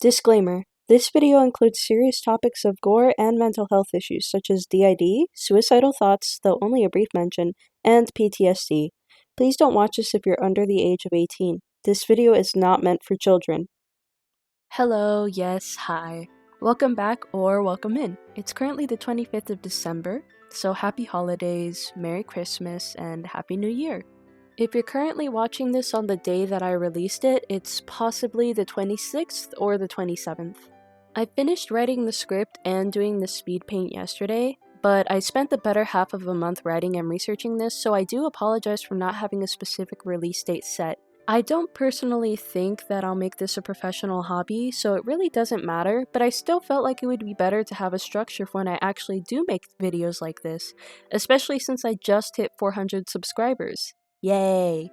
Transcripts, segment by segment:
Disclaimer: this video includes serious topics of gore and mental health issues such as DID, suicidal thoughts, though only a brief mention, and PTSD. Please don't watch this if you're under the age of 18. This video is not meant for children. Hello, yes, hi. Welcome back or welcome in. It's currently the 25th of December, so happy holidays, Merry Christmas, and Happy New Year. If you're currently watching this on the day that I released it, it's possibly the 26th or the 27th. I finished writing the script and doing the speed paint yesterday, but I spent the better half of a month writing and researching this, so I do apologize for not having a specific release date set. I don't personally think that I'll make this a professional hobby, so it really doesn't matter, but I still felt like it would be better to have a structure for when I actually do make videos like this, especially since I just hit 400 subscribers. Yay!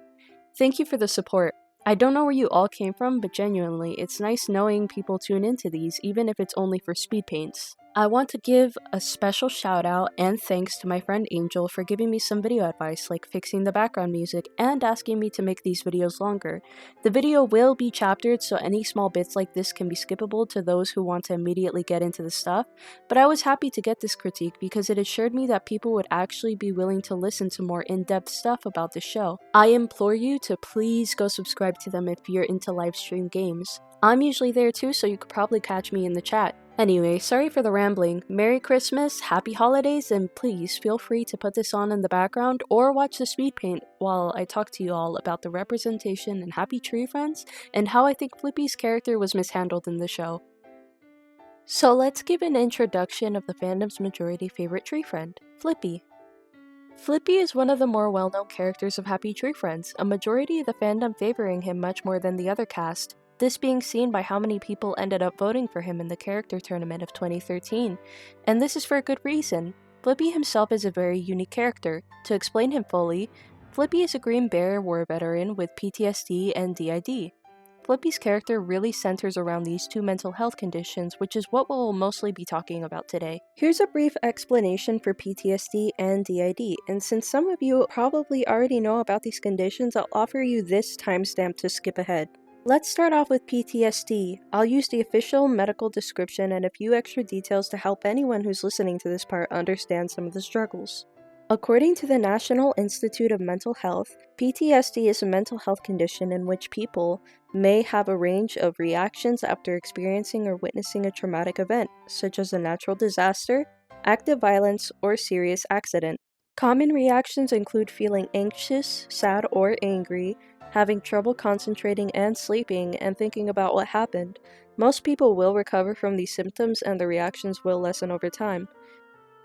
Thank you for the support. I don't know where you all came from, but genuinely, it's nice knowing people tune into these, even if it's only for speed paints. I want to give a special shout out and thanks to my friend Angel for giving me some video advice like fixing the background music and asking me to make these videos longer. The video will be chaptered, so any small bits like this can be skippable to those who want to immediately get into the stuff, but I was happy to get this critique because it assured me that people would actually be willing to listen to more in-depth stuff about the show. I implore you to please go subscribe to them if you're into live stream games. I'm usually there too, so you could probably catch me in the chat. Anyway, sorry for the rambling. Merry Christmas, happy holidays, and please feel free to put this on in the background or watch the speed paint while I talk to you all about the representation and happy tree friends and how I think Flippy's character was mishandled in the show. So let's give an introduction of the fandom's majority favorite tree friend, Flippy. Flippy is one of the more well-known characters of Happy Tree Friends, a majority of the fandom favoring him much more than the other cast. This being seen by how many people ended up voting for him in the character tournament of 2013, and this is for a good reason. Flippy himself is a very unique character. To explain him fully, Flippy is a Green Bear war veteran with PTSD and DID. Flippy's character really centers around these two mental health conditions, which is what we'll mostly be talking about today. Here's a brief explanation for PTSD and DID, and since some of you probably already know about these conditions, I'll offer you this timestamp to skip ahead. Let's start off with PTSD. I'll use the official medical description and a few extra details to help anyone who's listening to this part understand some of the struggles. According to the National Institute of Mental Health, PTSD is a mental health condition in which people may have a range of reactions after experiencing or witnessing a traumatic event, such as a natural disaster, active violence, or serious accident. Common reactions include feeling anxious, sad, or angry, having trouble concentrating and sleeping, and thinking about what happened. Most people will recover from these symptoms and the reactions will lessen over time.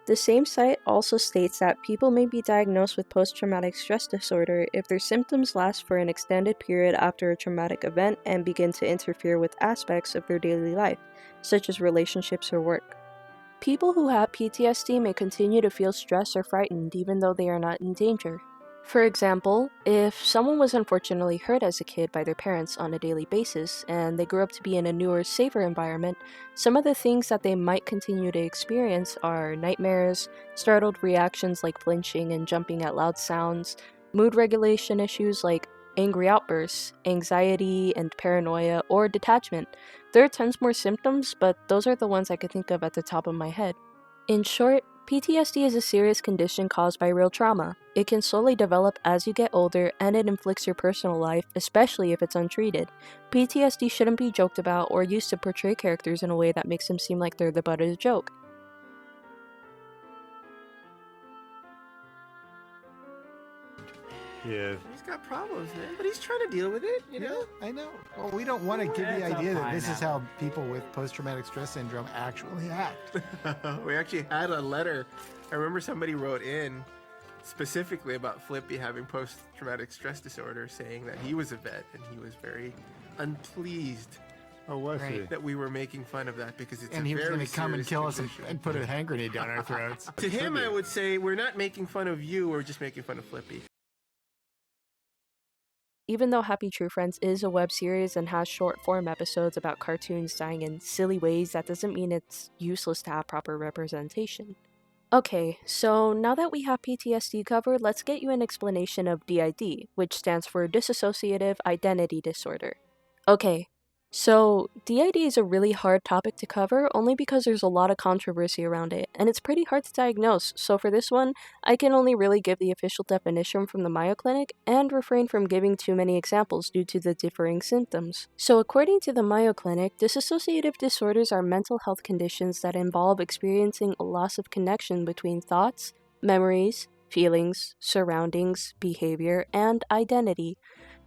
The same site also states that people may be diagnosed with post-traumatic stress disorder if their symptoms last for an extended period after a traumatic event and begin to interfere with aspects of their daily life, such as relationships or work. People who have PTSD may continue to feel stressed or frightened even though they are not in danger. For example, if someone was unfortunately hurt as a kid by their parents on a daily basis, and they grew up to be in a newer, safer environment, some of the things that they might continue to experience are nightmares, startled reactions like flinching and jumping at loud sounds, mood regulation issues like angry outbursts, anxiety and paranoia, or detachment. There are tons more symptoms, but those are the ones I could think of at the top of my head. In short, PTSD is a serious condition caused by real trauma. It can slowly develop as you get older, and it inflicts your personal life, especially if it's untreated. PTSD shouldn't be joked about or used to portray characters in a way that makes them seem like they're the butt of a joke. Yeah. He's got problems, man, but he's trying to deal with it, you know? I know. Well, we don't want to give the It's idea that fine this is now. how people with post-traumatic stress syndrome actually act. We actually had a letter. I remember somebody wrote in specifically about Flippy having post-traumatic stress disorder, saying that he was a vet and he was very unpleased Oh, was he? Right. that we were making fun of that because it's And a he was very going to come and serious kill us condition. and put a hand grenade down our throats. To him, I would say, we're not making fun of you, we're just making fun of Flippy. Even though Happy True Friends is a web series and has short-form episodes about cartoons dying in silly ways, that doesn't mean it's useless to have proper representation. Okay, so now that we have PTSD covered, let's get you an explanation of DID, which stands for Dissociative Identity Disorder. Okay, So, DID is a really hard topic to cover only because there's a lot of controversy around it, and it's pretty hard to diagnose. So, for this one, I can only really give the official definition from the Mayo Clinic and refrain from giving too many examples due to the differing symptoms. So, according to the Mayo Clinic, dissociative disorders are mental health conditions that involve experiencing a loss of connection between thoughts, memories, feelings, surroundings, behavior, and identity.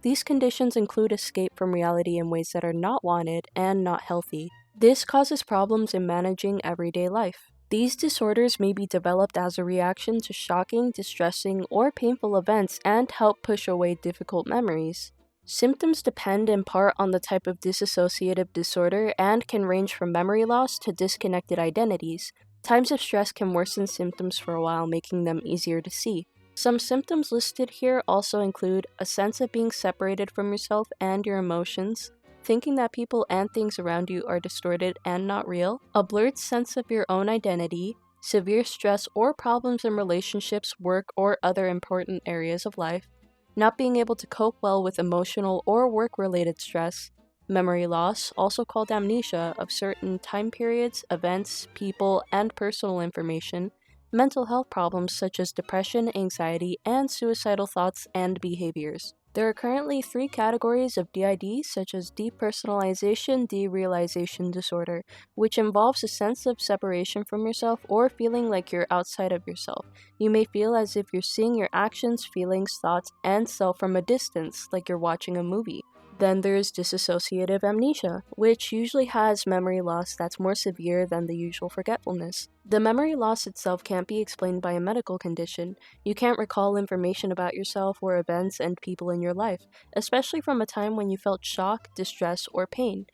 These conditions include escape from reality in ways that are not wanted and not healthy. This causes problems in managing everyday life. These disorders may be developed as a reaction to shocking, distressing, or painful events and help push away difficult memories. Symptoms depend in part on the type of dissociative disorder and can range from memory loss to disconnected identities. Times of stress can worsen symptoms for a while, making them easier to see. Some symptoms listed here also include a sense of being separated from yourself and your emotions, thinking that people and things around you are distorted and not real, a blurred sense of your own identity, severe stress or problems in relationships, work, or other important areas of life, not being able to cope well with emotional or work-related stress, memory loss, also called amnesia, of certain time periods, events, people, and personal information, mental health problems such as depression, anxiety, and suicidal thoughts and behaviors. There are currently 3 categories of DID, such as depersonalization derealization disorder, which involves a sense of separation from yourself or feeling like you're outside of yourself. You may feel as if you're seeing your actions, feelings, thoughts, and self from a distance, like you're watching a movie. Then there's dissociative amnesia, which usually has memory loss that's more severe than the usual forgetfulness. The memory loss itself can't be explained by a medical condition. You can't recall information about yourself or events and people in your life, especially from a time when you felt shock, distress, or pain.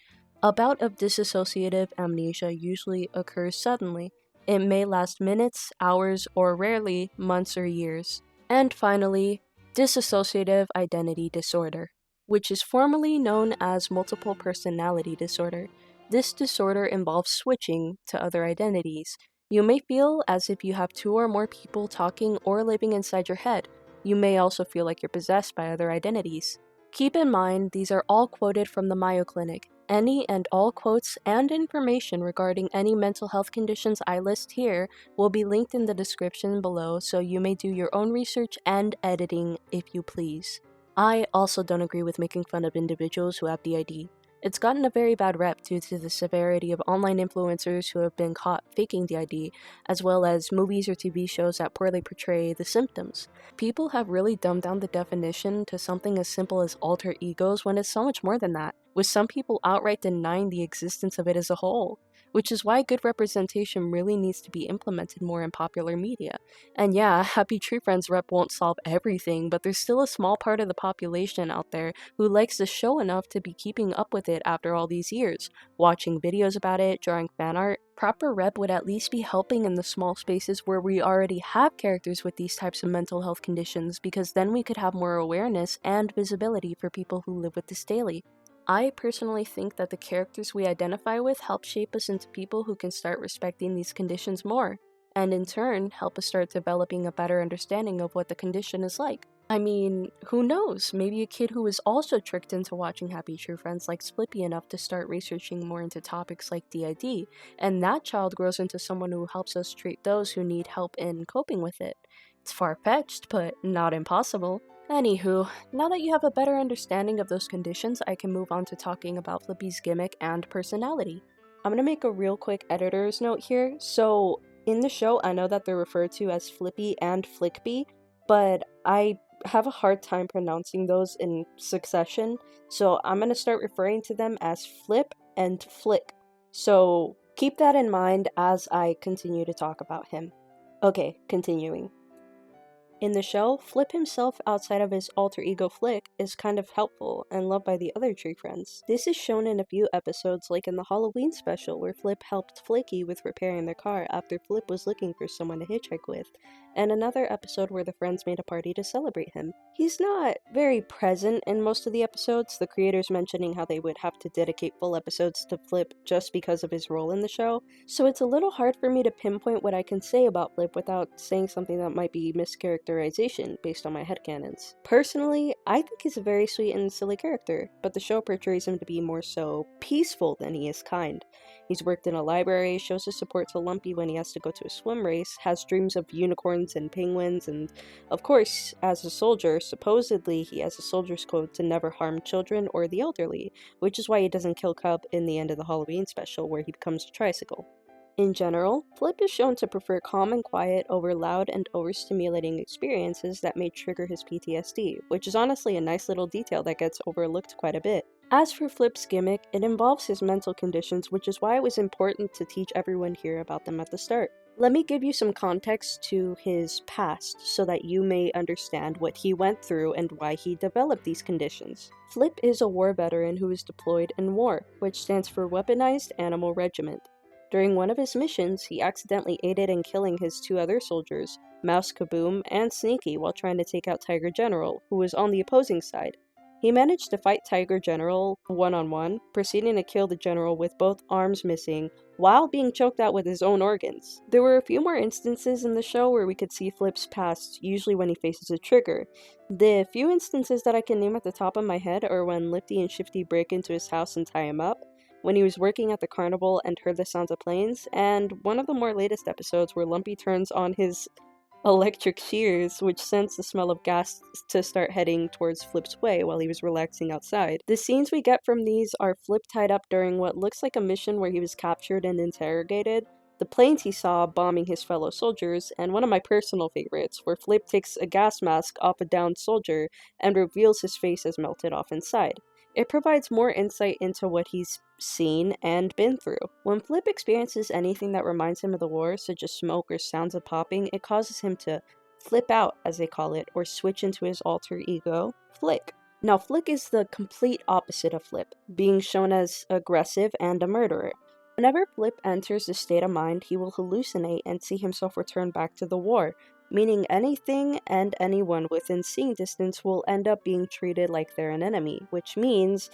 A bout of dissociative amnesia usually occurs suddenly. It may last minutes, hours, or rarely months or years. And finally, dissociative identity disorder, which is formally known as multiple personality disorder. This disorder involves switching to other identities. You may feel as if you have 2 or more people talking or living inside your head. You may also feel like you're possessed by other identities. Keep in mind, these are all quoted from the Mayo Clinic. Any and all quotes and information regarding any mental health conditions I list here will be linked in the description below, so you may do your own research and editing if you please. I also don't agree with making fun of individuals who have DID. It's gotten a very bad rep due to the severity of online influencers who have been caught faking DID, as well as movies or TV shows that poorly portray the symptoms. People have really dumbed down the definition to something as simple as alter egos when it's so much more than that, with some people outright denying the existence of it as a whole, which is why good representation really needs to be implemented more in popular media. And yeah, Happy Tree Friends rep won't solve everything, but there's still a small part of the population out there who likes the show enough to be keeping up with it after all these years, watching videos about it, drawing fan art. Proper rep would at least be helping in the small spaces where we already have characters with these types of mental health conditions, because then we could have more awareness and visibility for people who live with this daily. I personally think that the characters we identify with help shape us into people who can start respecting these conditions more, and in turn, help us start developing a better understanding of what the condition is like. I mean, who knows? Maybe a kid who was also tricked into watching Happy True Friends likes Flippy enough to start researching more into topics like DID, and that child grows into someone who helps us treat those who need help in coping with it. It's far-fetched, but not impossible. Anywho, now that you have a better understanding of those conditions, I can move on to talking about Flippy's gimmick and personality. I'm gonna make a real quick editor's note here. So, in the show, I know that they're referred to as Flippy and Fliqpy, but I have a hard time pronouncing those in succession, so I'm gonna start referring to them as Flip and Flick. So, keep that in mind as I continue to talk about him. Okay, continuing. In the show, Flip himself, outside of his alter ego Flick, is kind of helpful and loved by the other tree friends. This is shown in a few episodes, like in the Halloween special where Flip helped Flicky with repairing their car after Flip was looking for someone to hitchhike with, and another episode where the friends made a party to celebrate him. He's not very present in most of the episodes, the creators mentioning how they would have to dedicate full episodes to Flip just because of his role in the show, so it's a little hard for me to pinpoint what I can say about Flip without saying something that might be mischaracterized characterization based on my headcanons. Personally, I think he's a very sweet and silly character, but the show portrays him to be more so peaceful than he is kind. He's worked in a library, shows his support to Lumpy when he has to go to a swim race, has dreams of unicorns and penguins, and of course, as a soldier, supposedly he has a soldier's code to never harm children or the elderly, which is why he doesn't kill Cub in the end of the Halloween special where he becomes a tricycle. In general, Flip is shown to prefer calm and quiet over loud and overstimulating experiences that may trigger his PTSD, which is honestly a nice little detail that gets overlooked quite a bit. As for Flip's gimmick, it involves his mental conditions, which is why it was important to teach everyone here about them at the start. Let me give you some context to his past so that you may understand what he went through and why he developed these conditions. Flip is a war veteran who was deployed in WAR, which stands for Weaponized Animal Regiment. During one of his missions, he accidentally aided in killing his two other soldiers, Mouse Kaboom and Sneaky, while trying to take out Tiger General, who was on the opposing side. He managed to fight Tiger General one-on-one, proceeding to kill the general with both arms missing, while being choked out with his own organs. There were a few more instances in the show where we could see Flip's past, usually when he faces a trigger. The few instances that I can name at the top of my head are when Lifty and Shifty break into his house and tie him up, when he was working at the carnival and heard the sounds of planes, and one of the more latest episodes where Lumpy turns on his electric shears, which sends the smell of gas to start heading towards Flip's way while he was relaxing outside. The scenes we get from these are Flip tied up during what looks like a mission where he was captured and interrogated, the planes he saw bombing his fellow soldiers, and one of my personal favorites, where Flip takes a gas mask off a downed soldier and reveals his face as melted off inside. It provides more insight into what he's seen and been through. When Flip experiences anything that reminds him of the war, such as smoke or sounds of popping, it causes him to flip out, as they call it, or switch into his alter ego, Flick. Now, Flick is the complete opposite of Flip, being shown as aggressive and a murderer. Whenever Flip enters this state of mind, he will hallucinate and see himself return back to the war, meaning anything and anyone within seeing distance will end up being treated like they're an enemy, which means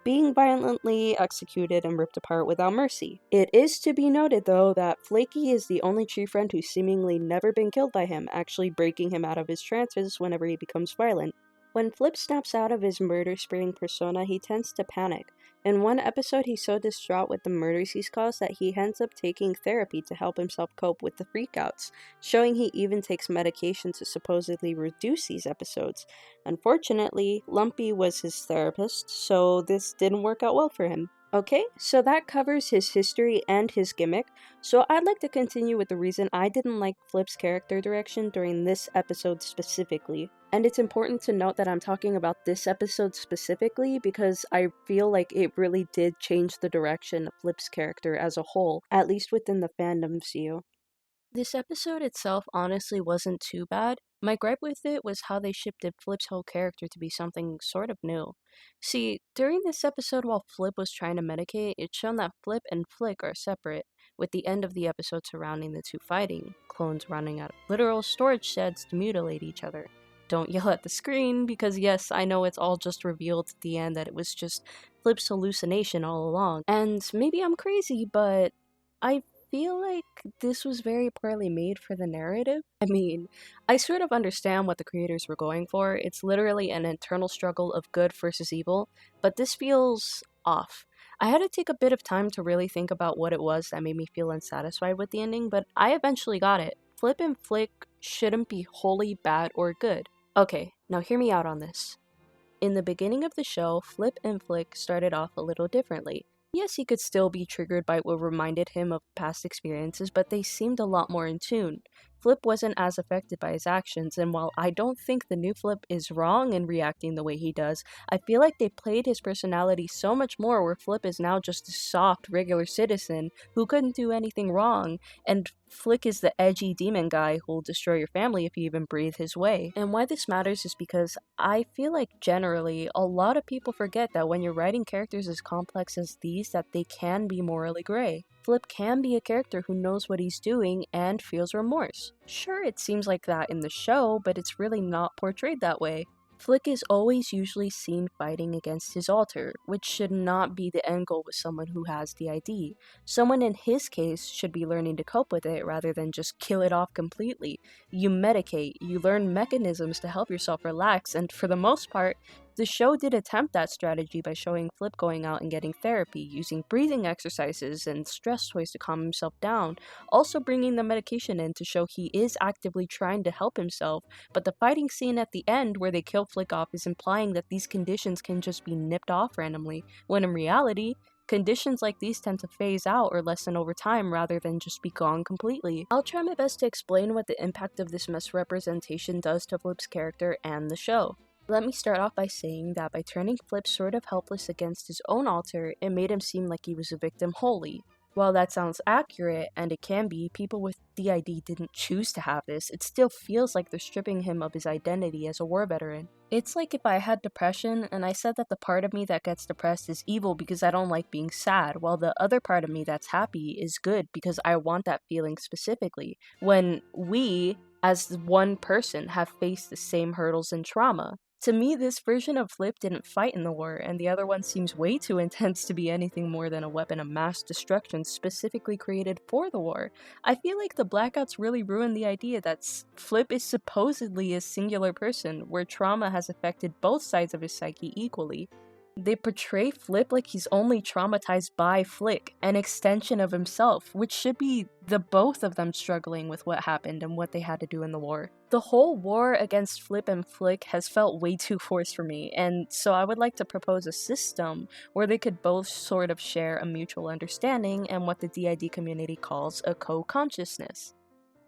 being violently executed and ripped apart without mercy. It is to be noted, though, that Fliqpy is the only tree friend who's seemingly never been killed by him, actually breaking him out of his trances whenever he becomes violent. When Flip snaps out of his murder-spraying persona, he tends to panic. In one episode, he's so distraught with the murders he's caused that he ends up taking therapy to help himself cope with the freakouts, showing he even takes medication to supposedly reduce these episodes. Unfortunately, Lumpy was his therapist, so this didn't work out well for him. Okay, so that covers his history and his gimmick, so I'd like to continue with the reason I didn't like Flip's character direction during this episode specifically. And it's important to note that I'm talking about this episode specifically because I feel like it really did change the direction of Flip's character as a whole, at least within the fandom's view. This episode itself honestly wasn't too bad. My gripe with it was how they shifted Flip's whole character to be something sort of new. See, during this episode while Flip was trying to medicate, it's shown that Flip and Flick are separate, with the end of the episode surrounding the two fighting, clones running out of literal storage sheds to mutilate each other. Don't yell at the screen, because yes, I know it's all just revealed at the end that it was just Flip's hallucination all along. And maybe I'm crazy, but I feel like this was very poorly made for the narrative. I mean, I sort of understand what the creators were going for. It's literally an internal struggle of good versus evil, but this feels off. I had to take a bit of time to really think about what it was that made me feel unsatisfied with the ending, but I eventually got it. Flip and Flick shouldn't be wholly bad or good. Okay, now hear me out on this. In the beginning of the show, Flip and Flick started off a little differently. Yes, he could still be triggered by what reminded him of past experiences, but they seemed a lot more in tune. Flip wasn't as affected by his actions, and while I don't think the new Flip is wrong in reacting the way he does, I feel like they played his personality so much more where Flip is now just a soft, regular citizen who couldn't do anything wrong, and Flick is the edgy demon guy who'll destroy your family if you even breathe his way. And why this matters is because I feel like generally, a lot of people forget that when you're writing characters as complex as these, that they can be morally gray. Flip can be a character who knows what he's doing and feels remorse. Sure, it seems like that in the show, but it's really not portrayed that way. Flick is always usually seen fighting against his alter, which should not be the end goal with someone who has DID. Someone in his case should be learning to cope with it rather than just kill it off completely. You medicate, you learn mechanisms to help yourself relax, and for the most part, the show did attempt that strategy by showing Flip going out and getting therapy, using breathing exercises and stress toys to calm himself down, also bringing the medication in to show he is actively trying to help himself. But the fighting scene at the end where they kill Flick off is implying that these conditions can just be nipped off randomly, when in reality, conditions like these tend to phase out or lessen over time rather than just be gone completely. I'll try my best to explain what the impact of this misrepresentation does to Flip's character and the show. Let me start off by saying that by turning Flip sort of helpless against his own alter, it made him seem like he was a victim wholly. While that sounds accurate, and it can be, people with DID didn't choose to have this, it still feels like they're stripping him of his identity as a war veteran. It's like if I had depression, and I said that the part of me that gets depressed is evil because I don't like being sad, while the other part of me that's happy is good because I want that feeling specifically, when we, as one person, have faced the same hurdles and trauma. To me, this version of Flip didn't fight in the war, and the other one seems way too intense to be anything more than a weapon of mass destruction specifically created for the war. I feel like the Blackouts really ruined the idea that Flip is supposedly a singular person, where trauma has affected both sides of his psyche equally. They portray Flip like he's only traumatized by Flick, an extension of himself, which should be the both of them struggling with what happened and what they had to do in the war. The whole war against Flip and Flick has felt way too forced for me, and so I would like to propose a system where they could both sort of share a mutual understanding and what the DID community calls a co-consciousness.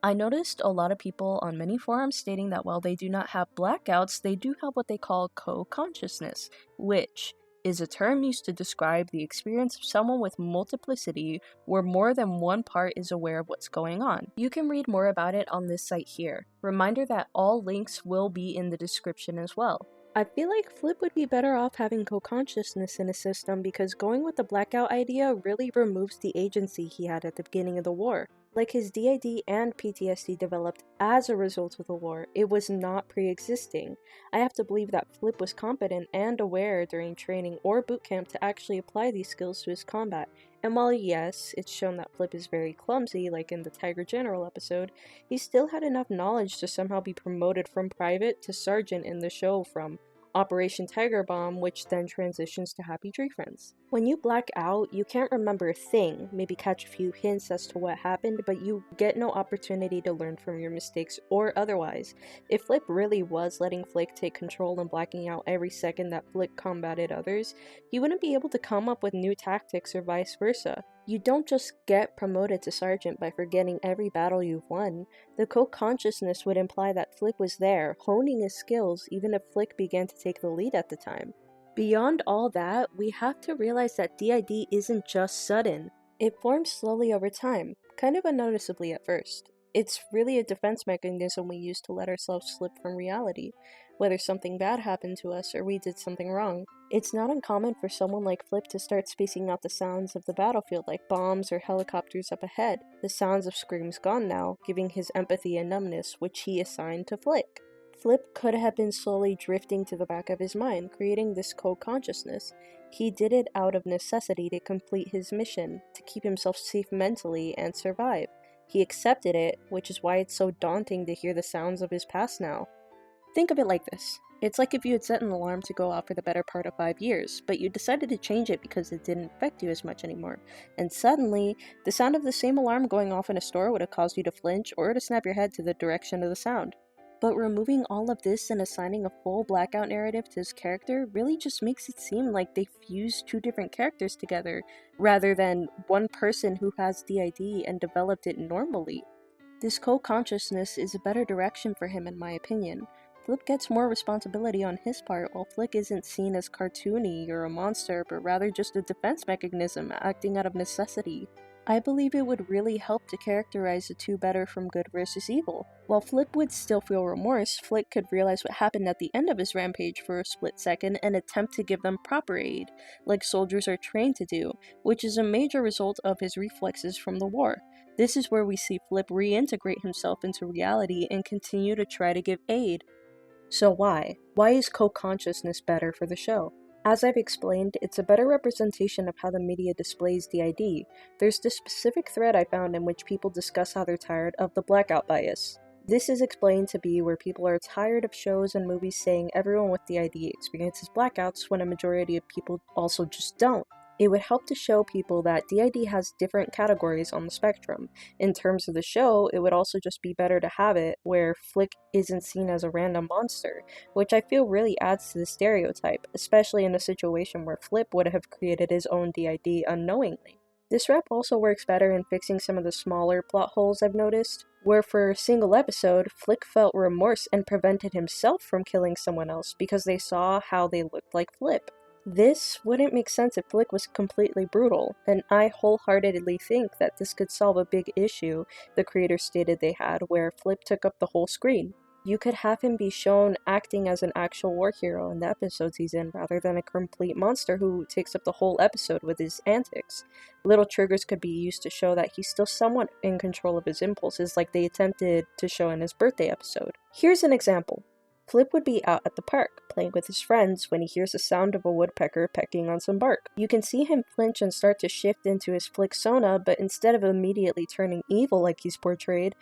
I noticed a lot of people on many forums stating that while they do not have blackouts, they do have what they call co-consciousness, which is a term used to describe the experience of someone with multiplicity where more than one part is aware of what's going on. You can read more about it on this site here. Reminder that all links will be in the description as well. I feel like Flip would be better off having co-consciousness in a system because going with the blackout idea really removes the agency he had at the beginning of the war. Like his DID and PTSD developed as a result of the war, it was not pre-existing. I have to believe that Flip was competent and aware during training or boot camp to actually apply these skills to his combat. And while yes, it's shown that Flip is very clumsy, like in the Tiger General episode, he still had enough knowledge to somehow be promoted from private to sergeant in the show from Operation Tiger Bomb, which then transitions to Happy Tree Friends. When you black out, you can't remember a thing, maybe catch a few hints as to what happened, but you get no opportunity to learn from your mistakes or otherwise. If Flip really was letting Flick take control and blacking out every second that Flick combated others, he wouldn't be able to come up with new tactics or vice versa. You don't just get promoted to sergeant by forgetting every battle you've won. The co-consciousness would imply that Flick was there, honing his skills even if Flick began to take the lead at the time. Beyond all that, we have to realize that DID isn't just sudden. It forms slowly over time, kind of unnoticeably at first. It's really a defense mechanism we use to let ourselves slip from reality, whether something bad happened to us or we did something wrong. It's not uncommon for someone like Flip to start spacing out the sounds of the battlefield like bombs or helicopters up ahead. The sounds of screams gone now, giving his empathy and numbness, which he assigned to Flick. Flip could have been slowly drifting to the back of his mind, creating this co-consciousness. He did it out of necessity to complete his mission, to keep himself safe mentally and survive. He accepted it, which is why it's so daunting to hear the sounds of his past now. Think of it like this. It's like if you had set an alarm to go off for the better part of 5 years, but you decided to change it because it didn't affect you as much anymore. And suddenly, the sound of the same alarm going off in a store would have caused you to flinch or to snap your head to the direction of the sound. But removing all of this and assigning a full blackout narrative to his character really just makes it seem like they fused two different characters together, rather than one person who has DID and developed it normally. This co-consciousness is a better direction for him in my opinion. Flip gets more responsibility on his part, while Flick isn't seen as cartoony or a monster, but rather just a defense mechanism acting out of necessity. I believe it would really help to characterize the two better from good versus evil. While Flip would still feel remorse, Flick could realize what happened at the end of his rampage for a split second and attempt to give them proper aid, like soldiers are trained to do, which is a major result of his reflexes from the war. This is where we see Flip reintegrate himself into reality and continue to try to give aid. So why? Why is co-consciousness better for the show? As I've explained, it's a better representation of how the media displays DID. There's this specific thread I found in which people discuss how they're tired of the blackout bias. This is explained to be where people are tired of shows and movies saying everyone with DID experiences blackouts when a majority of people also just don't. It would help to show people that DID has different categories on the spectrum. In terms of the show, it would also just be better to have it where Flick isn't seen as a random monster, which I feel really adds to the stereotype, especially in a situation where Flip would have created his own DID unknowingly. This rep also works better in fixing some of the smaller plot holes I've noticed, where for a single episode, Flick felt remorse and prevented himself from killing someone else because they saw how they looked like Flip. This wouldn't make sense if Flick was completely brutal, and I wholeheartedly think that this could solve a big issue the creators stated they had where Flip took up the whole screen. You could have him be shown acting as an actual war hero in the episodes he's in rather than a complete monster who takes up the whole episode with his antics. Little triggers could be used to show that he's still somewhat in control of his impulses like they attempted to show in his birthday episode. Here's an example. Flip would be out at the park, playing with his friends, when he hears the sound of a woodpecker pecking on some bark. You can see him flinch and start to shift into his Flicksona, but instead of immediately turning evil like he's portrayed,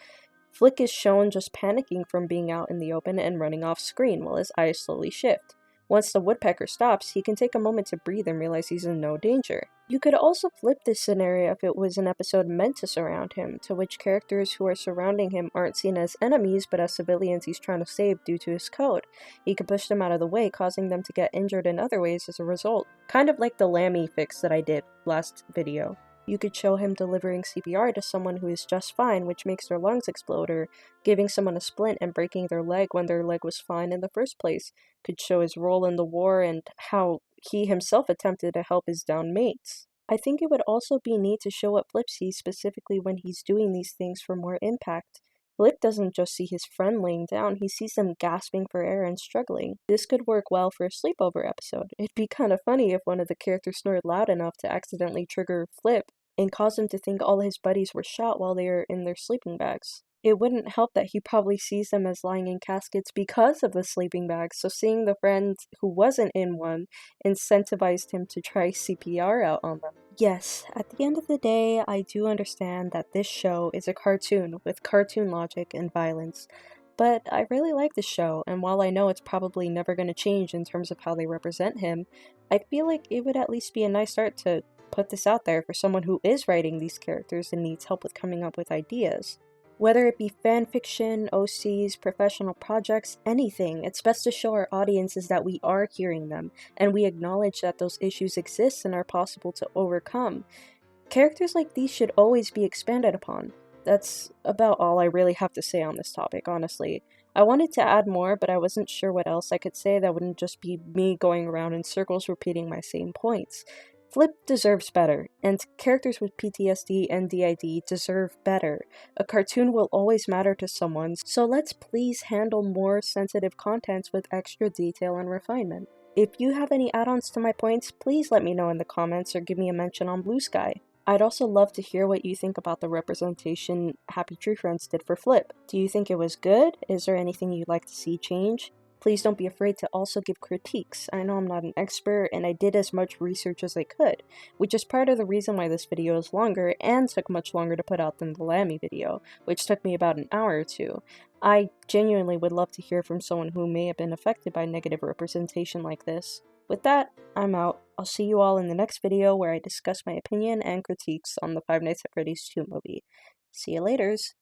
Flick is shown just panicking from being out in the open and running off screen while his eyes slowly shift. Once the woodpecker stops, he can take a moment to breathe and realize he's in no danger. You could also flip this scenario if it was an episode meant to surround him, to which characters who are surrounding him aren't seen as enemies but as civilians he's trying to save due to his code. He can push them out of the way, causing them to get injured in other ways as a result. Kind of like the Lammy fix that I did last video. You could show him delivering CPR to someone who is just fine, which makes their lungs explode, or giving someone a splint and breaking their leg when their leg was fine in the first place. Could show his role in the war and how he himself attempted to help his downed mates. I think it would also be neat to show what Flip sees specifically when he's doing these things for more impact. Flip doesn't just see his friend laying down, he sees them gasping for air and struggling. This could work well for a sleepover episode. It'd be kind of funny if one of the characters snored loud enough to accidentally trigger Flip and cause him to think all his buddies were shot while they are in their sleeping bags. It wouldn't help that he probably sees them as lying in caskets because of the sleeping bags, so seeing the friend who wasn't in one incentivized him to try CPR out on them. Yes, at the end of the day, I do understand that this show is a cartoon with cartoon logic and violence, but I really like this show, and while I know it's probably never going to change in terms of how they represent him, I feel like it would at least be a nice start to put this out there for someone who is writing these characters and needs help with coming up with ideas. Whether it be fanfiction, OCs, professional projects, anything, it's best to show our audiences that we are hearing them, and we acknowledge that those issues exist and are possible to overcome. Characters like these should always be expanded upon. That's about all I really have to say on this topic, honestly. I wanted to add more, but I wasn't sure what else I could say that wouldn't just be me going around in circles repeating my same points. Flip deserves better, and characters with PTSD and DID deserve better. A cartoon will always matter to someone, so let's please handle more sensitive contents with extra detail and refinement. If you have any add-ons to my points, please let me know in the comments or give me a mention on Blue Sky. I'd also love to hear what you think about the representation Happy Tree Friends did for Flip. Do you think it was good? Is there anything you'd like to see change? Please don't be afraid to also give critiques. I know I'm not an expert, and I did as much research as I could, which is part of the reason why this video is longer and took much longer to put out than the Lammy video, which took me about an hour or two. I genuinely would love to hear from someone who may have been affected by negative representation like this. With that, I'm out. I'll see you all in the next video where I discuss my opinion and critiques on the Five Nights at Freddy's 2 movie. See you laters!